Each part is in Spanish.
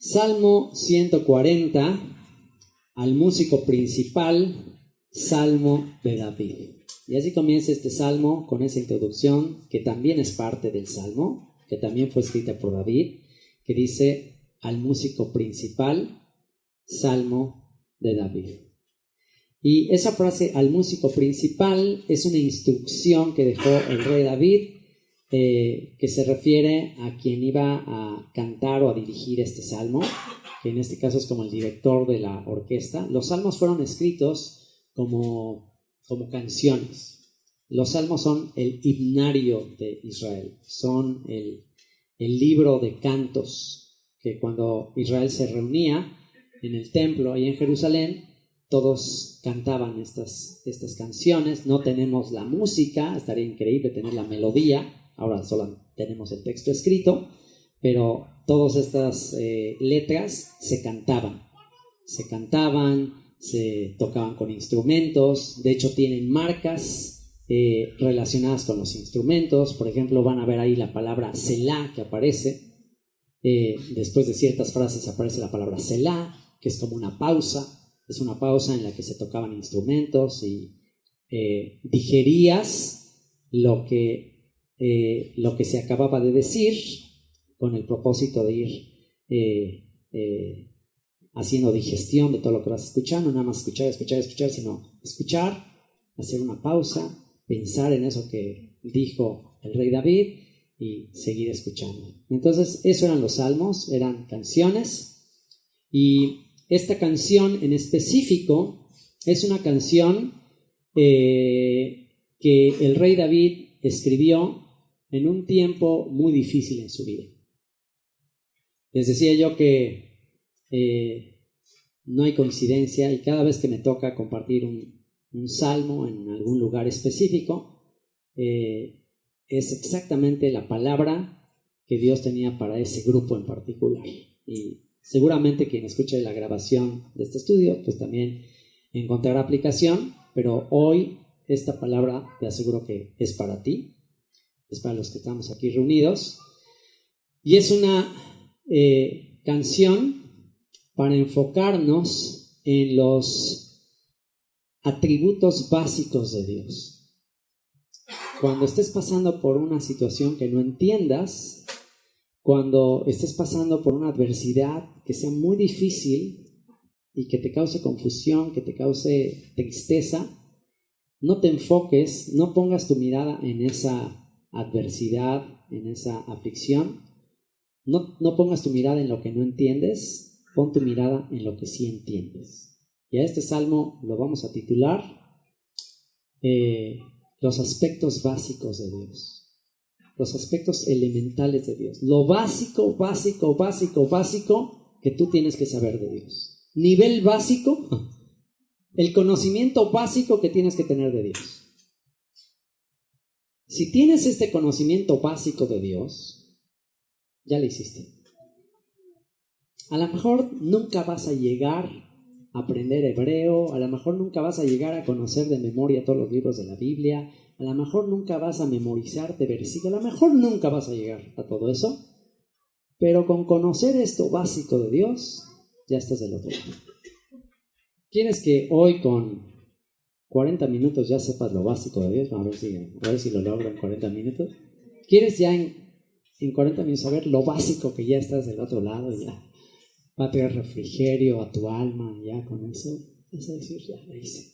Salmo 140, al músico principal, Salmo de David. Y así comienza este salmo con esa introducción que también es parte del salmo, que también fue escrita por David, que dice al músico principal, Salmo de David. Y esa frase, al músico principal, es una instrucción que dejó el rey David, que se refiere a quien iba a cantar o a dirigir este salmo, que en este caso es como el director de la orquesta. Los salmos fueron escritos como canciones. Los salmos son el himnario de Israel, son el libro de cantos, que cuando Israel se reunía en el templo ahí en Jerusalén, todos cantaban estas canciones. No tenemos la música, estaría increíble tener la melodía, ahora solo tenemos el texto escrito, pero todas estas letras se cantaban, se tocaban con instrumentos. De hecho tienen marcas relacionadas con los instrumentos. Por ejemplo, van a ver ahí la palabra Selah que aparece, después de ciertas frases aparece la palabra Selah, que es como una pausa. Es una pausa en la que se tocaban instrumentos y digerías lo que se acababa de decir, con el propósito de ir haciendo digestión de todo lo que vas a escuchar. No nada más escuchar, sino escuchar, hacer una pausa, pensar en eso que dijo el rey David y seguir escuchando. Entonces, eso eran los salmos, eran canciones. Y esta canción en específico es una canción que el rey David escribió en un tiempo muy difícil en su vida. Les decía yo que no hay coincidencia, y cada vez que me toca compartir un salmo en algún lugar específico, es exactamente la palabra que Dios tenía para ese grupo en particular. Y seguramente quien escuche la grabación de este estudio, pues también encontrará aplicación, pero hoy esta palabra te aseguro que es para ti, es para los que estamos aquí reunidos, y es una canción para enfocarnos en los atributos básicos de Dios. Cuando estés pasando por una situación que no entiendas, cuando estés pasando por una adversidad que sea muy difícil y que te cause confusión, que te cause tristeza, no te enfoques, no pongas tu mirada en esa adversidad, en esa aflicción. No pongas tu mirada en lo que no entiendes, pon tu mirada en lo que sí entiendes. Y a este salmo lo vamos a titular los aspectos básicos de Dios. Los aspectos elementales de Dios. Lo básico que tú tienes que saber de Dios. Nivel básico, el conocimiento básico que tienes que tener de Dios. Si tienes este conocimiento básico de Dios, ya lo hiciste. A lo mejor nunca vas a llegar a aprender hebreo, a lo mejor nunca vas a llegar a conocer de memoria todos los libros de la Biblia, a lo mejor nunca vas a memorizarte versículos, a lo mejor nunca vas a llegar a todo eso, pero con conocer esto básico de Dios, ya estás del otro lado. ¿Quieres que hoy con 40 minutos ya sepas lo básico de Dios? A ver si lo logro en 40 minutos. ¿Quieres ya en 40 minutos saber lo básico, que ya estás del otro lado? Ya va a traer refrigerio a tu alma, ya con eso vas a decir, ya lo hice.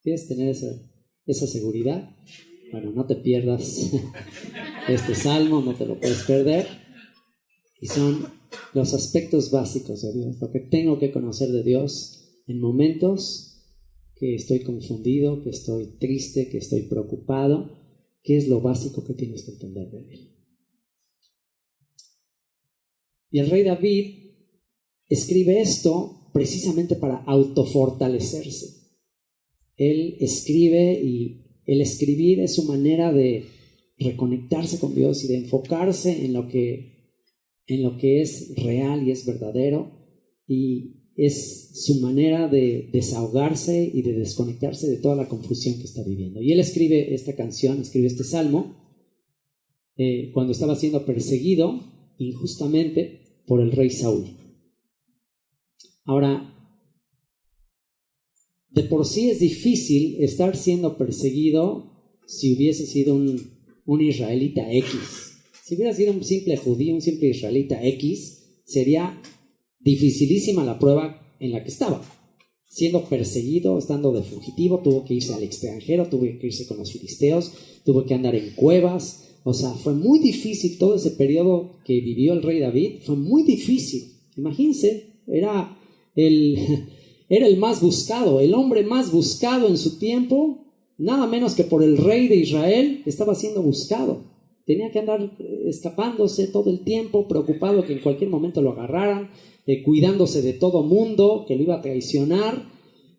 ¿Quieres tener esa seguridad? Bueno, no te pierdas este salmo, no te lo puedes perder. Y son los aspectos básicos de Dios, lo que tengo que conocer de Dios en momentos que estoy confundido, que estoy triste, que estoy preocupado. ¿Qué es lo básico que tienes que entender de Él? Y el rey David escribe esto precisamente para autofortalecerse. Él escribe, y el escribir es su manera de reconectarse con Dios y de enfocarse en lo que es real y es verdadero, y es su manera de desahogarse y de desconectarse de toda la confusión que está viviendo. Y él escribe esta canción, escribe este salmo cuando estaba siendo perseguido injustamente por el rey Saúl. Ahora, de por sí es difícil estar siendo perseguido si hubiese sido un israelita X. Si hubiera sido un simple judío, un simple israelita X, sería dificilísima la prueba en la que estaba. Siendo perseguido, estando de fugitivo, tuvo que irse al extranjero, tuvo que irse con los filisteos, tuvo que andar en cuevas. O sea, fue muy difícil todo ese periodo que vivió el rey David, fue muy difícil. Imagínense, era el más buscado, el hombre más buscado en su tiempo, nada menos que por el rey de Israel, estaba siendo buscado. Tenía que andar escapándose todo el tiempo, preocupado que en cualquier momento lo agarraran, cuidándose de todo mundo, que lo iba a traicionar.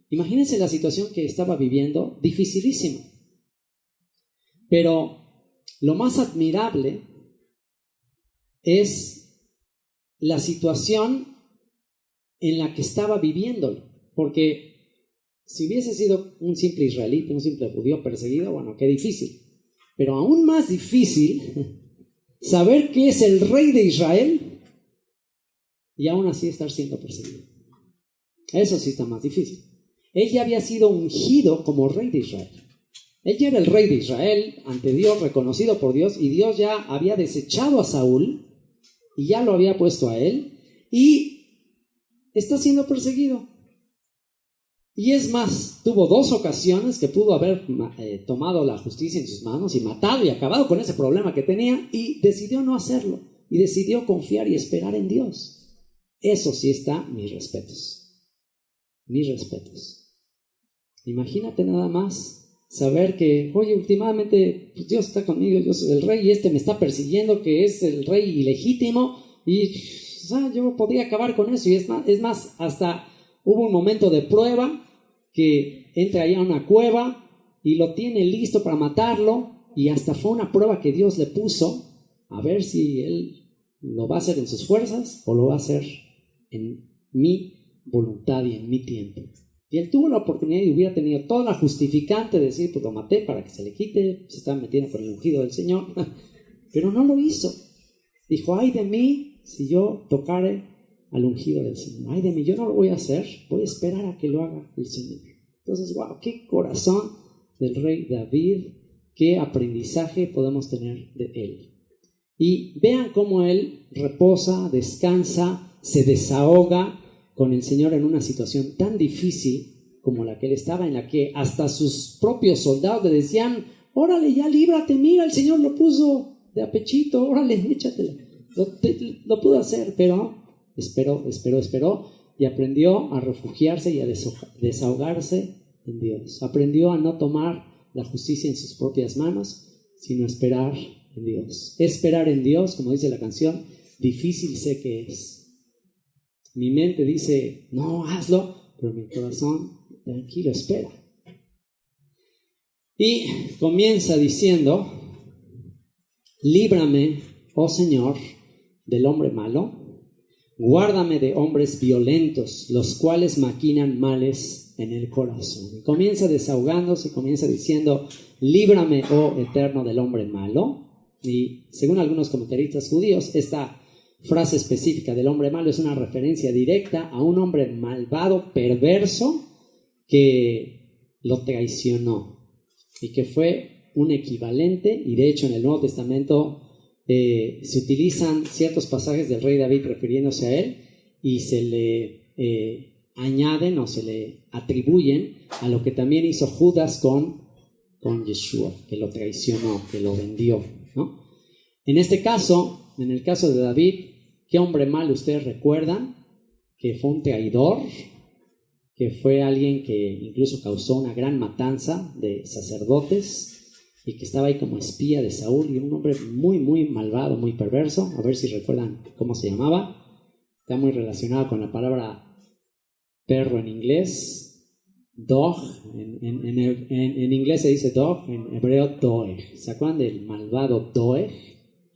Imagínense la situación que estaba viviendo, dificilísima. Pero lo más admirable es la situación en la que estaba viviéndolo, porque si hubiese sido un simple israelita, un simple judío perseguido, bueno, qué difícil. Pero aún más difícil saber que es el rey de Israel y aún así estar siendo perseguido. Eso sí está más difícil. Él ya había sido ungido como rey de Israel. Él ya era el rey de Israel ante Dios, reconocido por Dios, y Dios ya había desechado a Saúl y ya lo había puesto a él, y está siendo perseguido. Y es más, tuvo 2 ocasiones que pudo haber tomado la justicia en sus manos y matado y acabado con ese problema que tenía, y decidió no hacerlo, y decidió confiar y esperar en Dios. Eso sí está, mis respetos. Mis respetos. Imagínate nada más saber que, oye, últimamente pues Dios está conmigo, yo soy el rey y me está persiguiendo, que es el rey ilegítimo, y yo podría acabar con eso. Y es más, hasta hubo un momento de prueba que entra ahí a una cueva y lo tiene listo para matarlo, y hasta fue una prueba que Dios le puso a ver si él lo va a hacer en sus fuerzas o lo va a hacer en mi voluntad y en mi tiempo. Y él tuvo la oportunidad y hubiera tenido toda la justificante de decir, pues lo maté para que se le quite, se está metiendo con el ungido del Señor, pero no lo hizo. Dijo, ay de mí si yo tocare al ungido del Señor. Ay de mí, yo no lo voy a hacer, voy a esperar a que lo haga el Señor. Entonces, wow, qué corazón del rey David, qué aprendizaje podemos tener de él. Y vean cómo él reposa, descansa, se desahoga con el Señor en una situación tan difícil como la que él estaba, en la que hasta sus propios soldados le decían, órale, ya líbrate, mira, el Señor lo puso de a pechito, órale, échatelo. Lo pudo hacer, pero esperó y aprendió a refugiarse y a desahogarse en Dios. Aprendió a no tomar la justicia en sus propias manos, sino esperar en Dios. Esperar en Dios, como dice la canción, difícil sé que es. Mi mente dice, no, hazlo, pero mi corazón, tranquilo, espera. Y comienza diciendo, líbrame, oh Señor, del hombre malo, guárdame de hombres violentos, los cuales maquinan males en el corazón. Y comienza desahogándose, comienza diciendo, líbrame, oh Eterno, del hombre malo. Y según algunos comentaristas judíos, esta frase específica del hombre malo es una referencia directa a un hombre malvado, perverso, que lo traicionó y que fue un equivalente. Y de hecho en el Nuevo Testamento se utilizan ciertos pasajes del rey David refiriéndose a él, y se le añaden o se le atribuyen a lo que también hizo Judas con Yeshua, que lo traicionó, que lo vendió, ¿no? En este caso, en el caso de David, ¿qué hombre malo ustedes recuerdan? Que fue un traidor, que fue alguien que incluso causó una gran matanza de sacerdotes y que estaba ahí como espía de Saúl, y un hombre muy, muy malvado, muy perverso. A ver si recuerdan cómo se llamaba. Está muy relacionado con la palabra perro en inglés. Dog, en inglés se dice dog, en hebreo doeg. ¿Se acuerdan del malvado Doeg?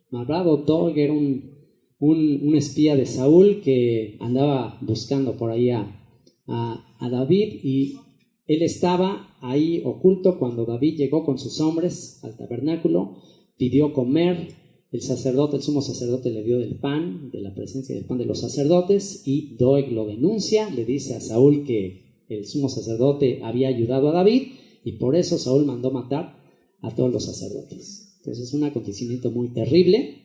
Malvado Doeg era un espía de Saúl que andaba buscando por ahí a David, y él estaba ahí oculto cuando David llegó con sus hombres al tabernáculo, pidió comer, el sacerdote, el sumo sacerdote le dio del pan, de la presencia del pan de los sacerdotes, y Doeg lo denuncia, le dice a Saúl que el sumo sacerdote había ayudado a David, y por eso Saúl mandó matar a todos los sacerdotes. Entonces es un acontecimiento muy terrible.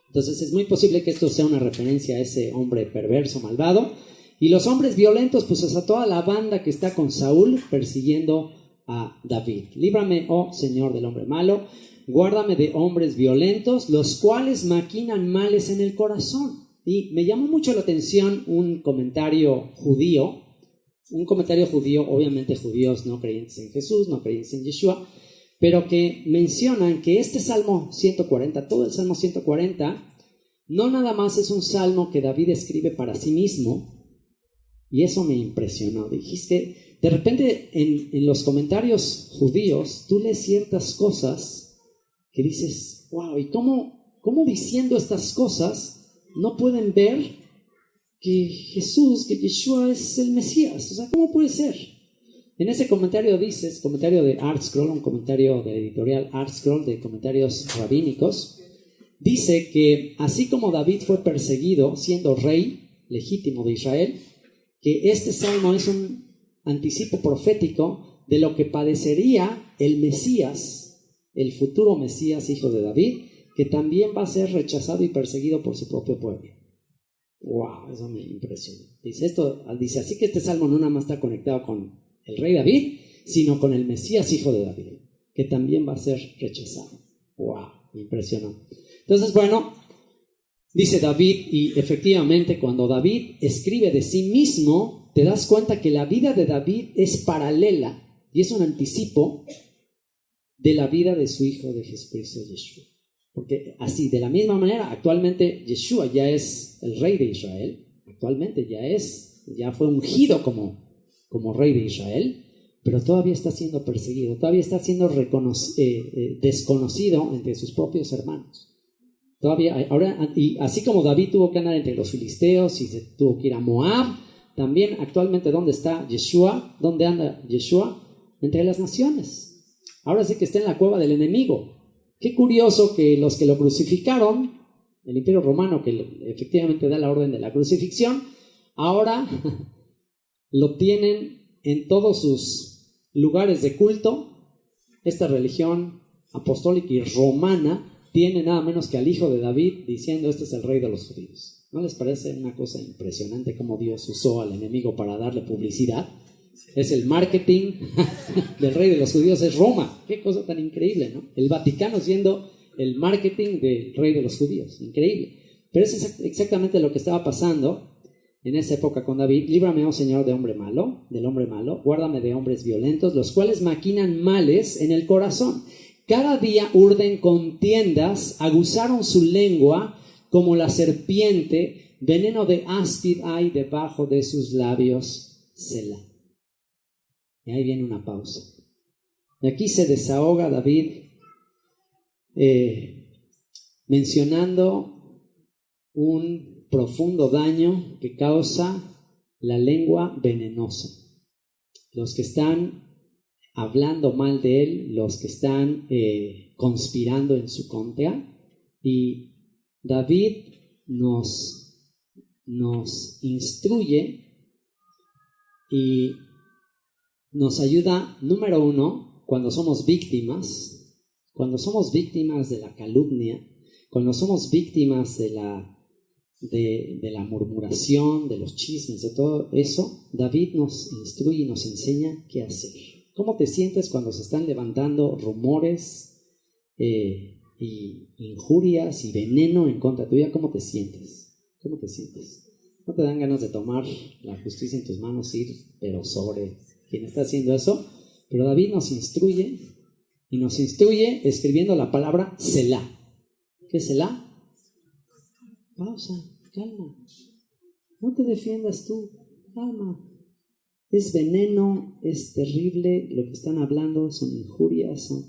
Entonces es muy posible que esto sea una referencia a ese hombre perverso, malvado. Y los hombres violentos, pues a toda la banda que está con Saúl persiguiendo a David. Líbrame, oh Señor, del hombre malo. Guárdame de hombres violentos, los cuales maquinan males en el corazón. Y me llamó mucho la atención un comentario judío, obviamente judíos no creyentes en Jesús, no creyentes en Yeshua, pero que mencionan que este Salmo 140, todo el Salmo 140, no nada más es un salmo que David escribe para sí mismo, y eso me impresionó. Dijiste, de repente en los comentarios judíos, tú lees ciertas cosas que dices, wow, ¿y cómo diciendo estas cosas no pueden ver que Jesús, que Yeshua es el Mesías? O sea, ¿cómo puede ser? En ese comentario dices, comentario de ArtScroll, un comentario de editorial ArtScroll de comentarios rabínicos, dice que así como David fue perseguido siendo rey legítimo de Israel, que este salmo es un anticipo profético de lo que padecería el Mesías, el futuro Mesías, hijo de David, que también va a ser rechazado y perseguido por su propio pueblo. ¡Wow! Eso me impresiona. Dice, así que este salmo no nada más está conectado con el rey David, sino con el Mesías, hijo de David, que también va a ser rechazado. ¡Wow! Me impresionó. Entonces, bueno, dice David, y efectivamente cuando David escribe de sí mismo, te das cuenta que la vida de David es paralela y es un anticipo de la vida de su hijo de Jesucristo, Yeshua. Porque así, de la misma manera, actualmente Yeshua ya es el rey de Israel, actualmente ya fue ungido como rey de Israel, pero todavía está siendo perseguido, todavía está siendo desconocido entre sus propios hermanos. Todavía, ahora, y así como David tuvo que andar entre los filisteos y se tuvo que ir a Moab, también actualmente ¿dónde está Yeshua? ¿Dónde anda Yeshua? Entre las naciones. Ahora sí que está en la cueva del enemigo. Qué curioso que los que lo crucificaron, el Imperio Romano que efectivamente da la orden de la crucifixión, ahora lo tienen en todos sus lugares de culto. Esta religión apostólica y romana tiene nada menos que al hijo de David diciendo: este es el rey de los judíos. ¿No les parece una cosa impresionante cómo Dios usó al enemigo para darle publicidad? Es el marketing del rey de los judíos, es Roma. Qué cosa tan increíble, ¿no? El Vaticano siendo el marketing del rey de los judíos. Increíble. Pero eso es exactamente lo que estaba pasando en esa época con David. Líbrame, oh Señor, del hombre malo. Guárdame de hombres violentos, los cuales maquinan males en el corazón. Cada día urden contiendas, aguzaron su lengua como la serpiente, veneno de áspid hay debajo de sus labios. Selah. Y ahí viene una pausa. Y aquí se desahoga David mencionando un profundo daño que causa la lengua venenosa. Los que están hablando mal de él, los que están conspirando en su contra. Y David nos instruye y nos ayuda, número uno, cuando somos víctimas de la calumnia, cuando somos víctimas de la murmuración, de los chismes, de todo eso. David nos instruye y nos enseña qué hacer. ¿Cómo te sientes cuando se están levantando rumores y injurias y veneno en contra tuya? ¿Cómo te sientes? ¿No te dan ganas de tomar la justicia en tus manos, ir, pero sobre quien está haciendo eso? Pero David nos instruye, y nos instruye escribiendo la palabra Selah. ¿Qué es Selah? Pausa, calma. No te defiendas tú, calma. Es veneno, es terrible lo que están hablando, son injurias, son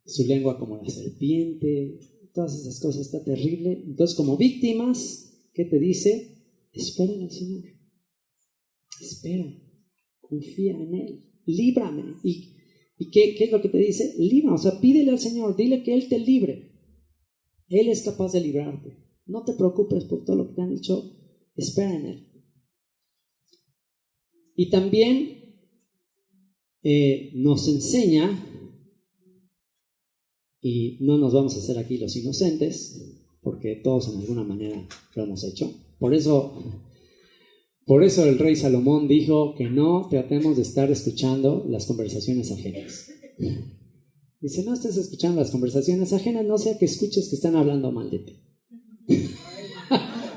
su lengua como la serpiente, todas esas cosas, está terrible. Entonces, como víctimas, ¿qué te dice? Espera en el Señor. Espera, confía en Él, líbrame. Y ¿Y qué es lo que te dice? Libra, o sea, pídele al Señor, dile que Él te libre. Él es capaz de librarte. No te preocupes por todo lo que te han dicho, espera en Él. Y también nos enseña, y no nos vamos a hacer aquí los inocentes, porque todos en alguna manera lo hemos hecho. Por eso el rey Salomón dijo que no tratemos de estar escuchando las conversaciones ajenas. Dice, no estés escuchando las conversaciones ajenas, no sea que escuches que están hablando mal de ti.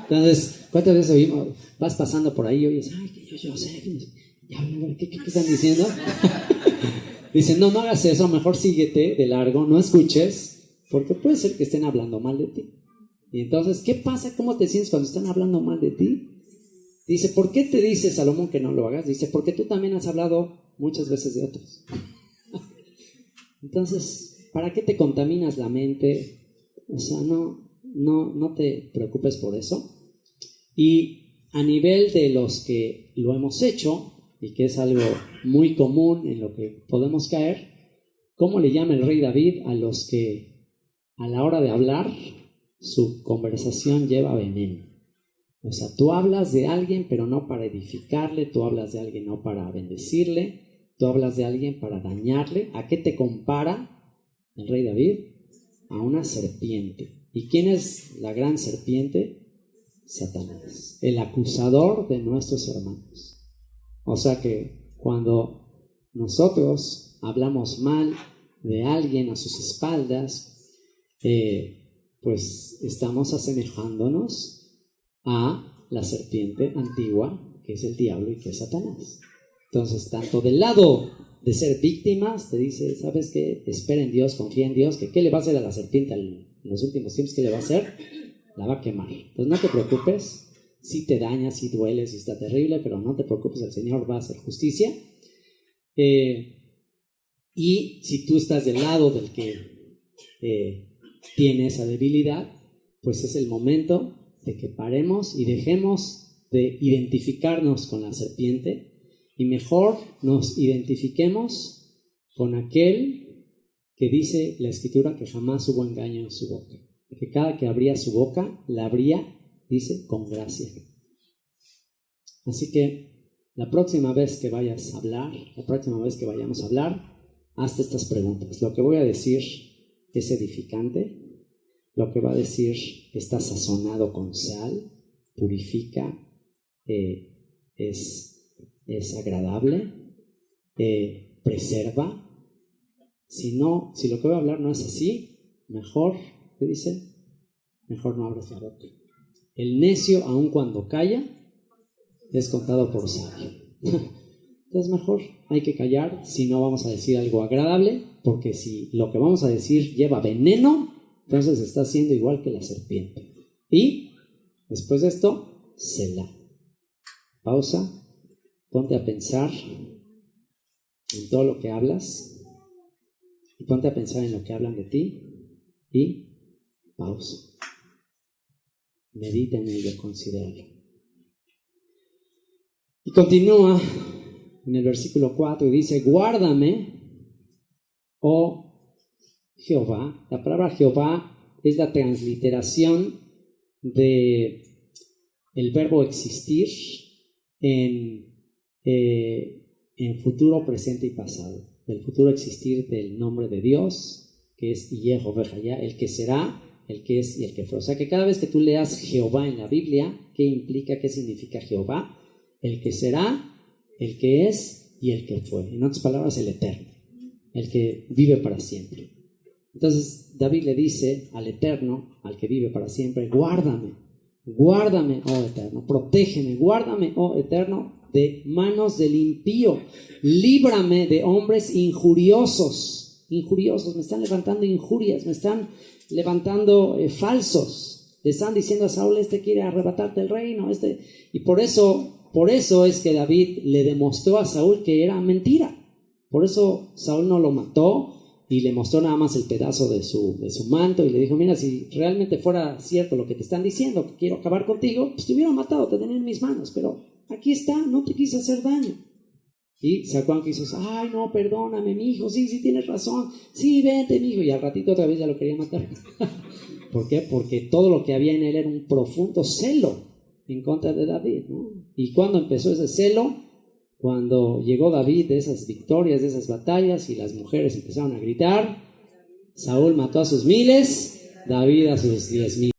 Entonces, ¿cuántas veces oímos? Vas pasando por ahí y oyes, ay, que yo sé, ¿qué están diciendo? Dice, no hagas eso, mejor síguete de largo, no escuches, porque puede ser que estén hablando mal de ti. Y entonces, ¿qué pasa? ¿Cómo te sientes cuando están hablando mal de ti? Dice, ¿por qué te dice Salomón que no lo hagas? Dice, porque tú también has hablado muchas veces de otros. Entonces, ¿para qué te contaminas la mente? O sea, no te preocupes por eso. Y a nivel de los que lo hemos hecho, y que es algo muy común en lo que podemos caer, ¿cómo le llama el rey David a los que a la hora de hablar su conversación lleva veneno? O sea, tú hablas de alguien pero no para edificarle, tú hablas de alguien no para bendecirle, tú hablas de alguien para dañarle. ¿A qué te compara el rey David? A una serpiente. ¿Y quién es la gran serpiente? Satanás, el acusador de nuestros hermanos. O sea que cuando nosotros hablamos mal de alguien a sus espaldas, pues estamos asemejándonos a la serpiente antigua, que es el diablo y que es Satanás. Entonces, tanto del lado de ser víctimas, te dice, ¿sabes qué? Espera en Dios, confía en Dios, que ¿qué le va a hacer a la serpiente en los últimos tiempos? ¿Qué le va a hacer? La va a quemar. Entonces, no te preocupes, si te daña, si duele, si está terrible, pero no te preocupes, el Señor va a hacer justicia. Y si tú estás del lado del que tiene esa debilidad, pues es el momento de que paremos y dejemos de identificarnos con la serpiente y mejor nos identifiquemos con aquel que dice la Escritura que jamás hubo engaño en su boca, que cada que abría su boca la abría, dice, con gracia. Así que la próxima vez que vayas a hablar, la próxima vez que vayamos a hablar, hazte estas preguntas. ¿Lo que voy a decir es edificante? Lo que va a decir está sazonado con sal, purifica, es agradable, preserva. Si lo que voy a hablar no es así, mejor, ¿qué dice? Mejor no abras la boca. El necio, aun cuando calla, es contado por sabio. Entonces mejor hay que callar si no vamos a decir algo agradable, porque si lo que vamos a decir lleva veneno, entonces está siendo igual que la serpiente. Y después de esto, Selah. Pausa, ponte a pensar en todo lo que hablas y ponte a pensar en lo que hablan de ti y pausa. Medita en ello, considéralo. Y continúa en el versículo 4 y dice, guárdame, oh Jehová. La palabra Jehová es la transliteración de el verbo existir en futuro, presente y pasado. El futuro existir del nombre de Dios, que es Jehová, el que será, el que es y el que fue. O sea que cada vez que tú leas Jehová en la Biblia, ¿qué implica? ¿Qué significa Jehová? El que será, el que es y el que fue. En otras palabras, el eterno, el que vive para siempre. Entonces David le dice al Eterno, al que vive para siempre, guárdame, oh Eterno, protégeme, guárdame, oh Eterno, de manos del impío, líbrame de hombres injuriosos, me están levantando injurias, me están levantando falsos, le están diciendo a Saúl, quiere arrebatarte el reino, y por eso es que David le demostró a Saúl que era mentira. Por eso Saúl no lo mató y le mostró nada más el pedazo de su manto y le dijo, mira, si realmente fuera cierto lo que te están diciendo, que quiero acabar contigo, pues te hubiera matado, te tenía en mis manos, pero aquí está, no te quise hacer daño. Y se acuerdan que hizo, ay, no, perdóname, mi hijo, sí, tienes razón, sí, vente, mi hijo. Y al ratito otra vez ya lo quería matar. ¿Por qué? Porque todo lo que había en él era un profundo celo en contra de David, ¿no? ¿Y cuándo empezó ese celo? Cuando llegó David de esas victorias, de esas batallas, y las mujeres empezaron a gritar, Saúl mató a sus 1000, David a sus 10,000.